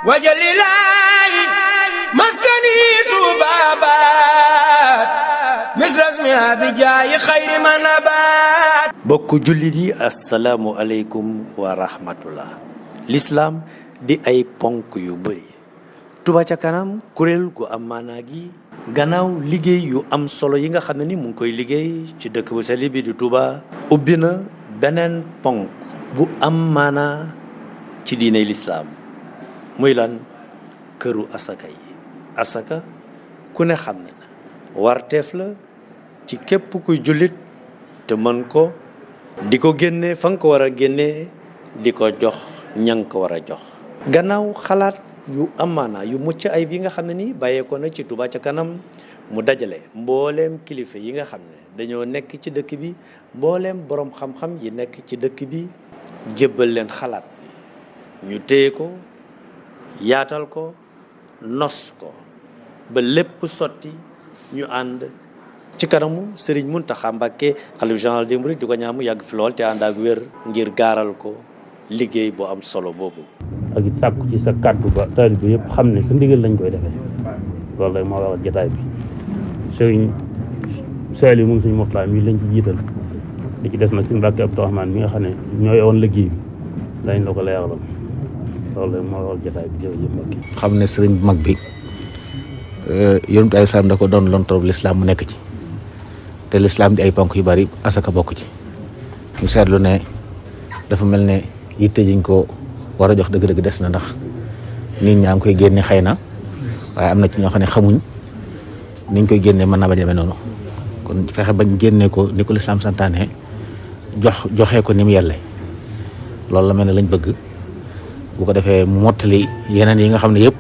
wajalilaahi maskani tuubaabaat misrasmi abijaayi xayri manabaat. bokk jullit yi asalaamu aleykum wa rahmatullah. lislaam di ay ponk yu bëri. Touba ca kanam kuréel gu am maanaa gi gannaaw liggéey yu am solo yi nga xam ne ni mu ngi koy liggéey ci dëkk bu sell bi di Touba ubbi na beneen ponk bu am maanaa ci diiney lislaam muy lan këru asaka yi. asaka ku ne xam ne na warteef la ci képp kuy jullit te mën ko di ko génne fa nga ko war a génne di ko jox ña nga ko war a jox. gannaaw xalaat yu amaana yu mucc ayib yi nga xam ne ni bàyyeekoo na ci Touba ca kanam mu dajale mbooleem kilifa yi nga xam ne dañoo nekk ci dëkk bi mbooleem boroom xam-xam yi nekk ci dëkk bi jébbal leen xalaat bi ñu téye ko yaatal ko nos ko ba lépp sotti ñu ànd ci kanamu Serigne Mountakha Mbacké xalifa général des mourides di ko ñaan mu yàgg fi lool te ànd ak wér ngir gaaral ko liggéey bu am solo boobu. ak it sàkku ci sa kàddu ba taalibe bi yëpp xam ne sa ndigal lañ koy defee loolu rek moo waral jotaay bi. Serigne Saliou moom suñu Mourtala mi lañ ci jiital di ci des nag suñu Mbacké Abdourahmane mi nga xam ne ñoo yowoon liggéey bi dañ la ko leeralal loolu rek moo waral jotaay bi. jërëjëf Mbacké. xam ne sëriñ bu mag bi yonent ay salaam da ko doon loon trop lislaam mu nekk ci te lislaam di ay ponk yu bari asaka bokk ci ñu seetlu ne dafa mel ne yitte jiñ ko war a jox dëgg-dëgg des na ndax nit ñaa ngi koy génne xëy na waaye am na ci ñoo xam ne xamuñ niñ koy génne mën naa bañ a demee noonu kon fexe bañ génne ko ni ko lislaam santaane joxee ko ni mu yelle loolu la mel ne lañ bëgg bu ko defee mu mottali yeneen yi nga xam ne yëpp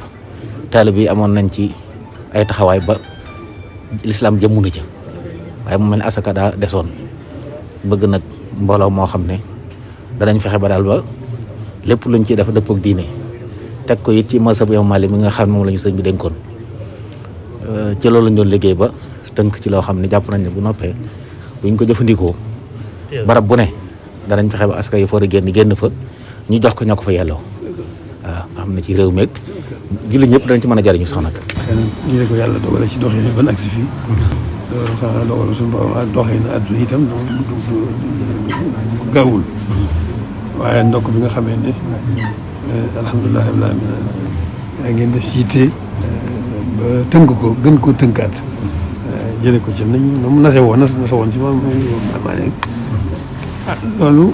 taalib yi amoon nañ ci ay taxawaay ba lislaam jëmmu na ca waaye mu mel ne asaka daa desoon bëgg nag mbooloo moo xam ne danañ fexe ba daal ba lépp luñ ciy def dëppoo ak diine teg ko it ci masabu Imam Maalik mi nga xam ne moom la ñu sëñ bi dénkoon ci loolu lañ doon liggéey ba tënk ci loo xam ne jàpp nañ ne bu noppee buñ ko jëfandikoo barab bu ne danañ fexe ba asaka yi foor a génn fa ñu jox ko ñoo ko fa yelloo waaw nga xam ne ci réew mi jullit ñëpp danañ ci mën a jariñu sax nag. ñu ne ko yàlla dogale ci doxin ban agsi fii loolu xanaa dogal suñu borom ak doxin àdduna itam gaawul waaye ndokk bi nga xamee ne alhamdulilah rabbil alamin ngeen def yitte ba tënk ko gën koo tënkaat jële ko ci nañ mu nase woon ci moom maa ne loolu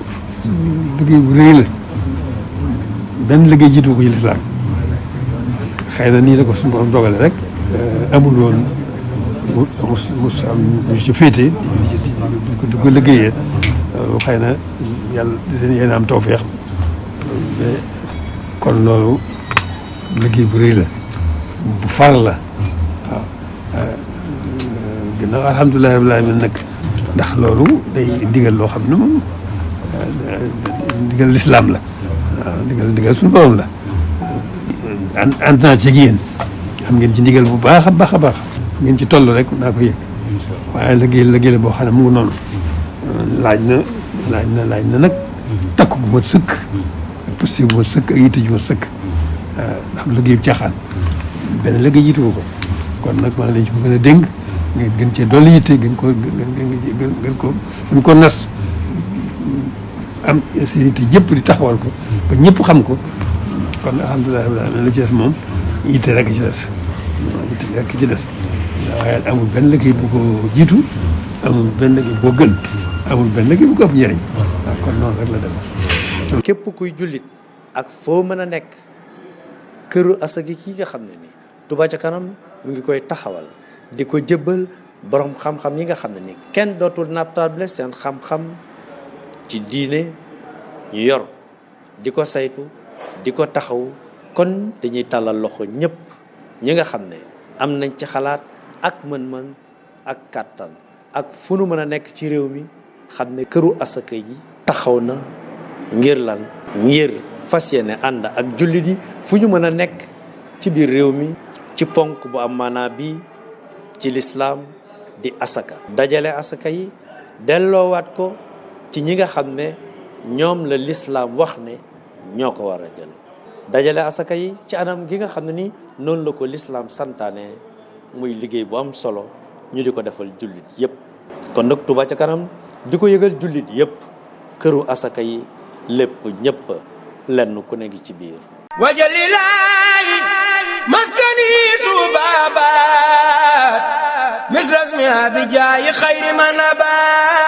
liggéey bu rëy la benn liggéey jiitu ko ci lislaam xëy na nii la ko suñu borom dogale rek amul woon mu am ñu ci féete di ko liggéeyee loolu xëy na yàlla yéen am tawfeex kon loolu liggéey bu rëy la bu far la waaw ginnaaw alhamdulilah rabbil alamin nag ndax loolu day ndigal loo xam ne moom ndigal lislaam la waaw ndigal suñu borom la ànd naa ci yéen xam ngeen ci ndigal bu baax a baax a baax ngeen ci toll rek naa ko yëg waaye liggéey la boo xam ne mu ngi noonu laaj na nag takk gu mat sëkk ak posté bu mat sëkk ak yitte ju mat sëkk ndax liggéey bu caaxaan benn liggéey jiituwu ko kon nag maa ngi leen ci bëgg a dénk ngeen gën cee dolli yitte gën ko nas am seen yitte yëpp di taxawal ko ba ñëpp xam ko kon alhamdulilah rabbil alamin la ci des moom yitte rek ci des waaye amul benn liggéey bu ko jiitu amul benn liggéey boo gën amul benn liggéey bu ko ëpp njëriñ waaw kon noonu rek la dem. képp kuy jullit ak foo mën a nekk këru asaka ki nga xam ne ni Touba ca kanam mu ngi koy taxawal di ko jëbbal borom xam-xam yi nga xam ne ni kenn dootul nattable seen xam-xam ci diine ñu yor di ko saytu di ko taxaw kon dañuy tàllal loxo ñëpp ñi nga xam ne am nañ ci xalaat ak mën-mën ak kàttan ak fu nu mën a nekk ci réew mi xam ne këru asaka ji taxaw na ngir lan ngir fas yéene ànd ak jullit yi fu ñu mën a nekk ci biir réew mi ci ponk bu am maanaa bi ci lislaam di asaka dajale asaka yi delloowaat ko ci ñi nga xam ne ñoom la lislaam wax ne ñoo ko war a jël dajale asaka yi ci anam gi nga xam ne ni noonu la ko lislaam santaane muy liggéey bu am solo ñu di ko defal jullit yépp kon nag Touba ca kanam di ko yëgal jullit yépp këru asaka yi lépp ñépp lenn ku ne ngi ci biir wajalilaayi maskani tubabat misras mi abijaayi xayri man abat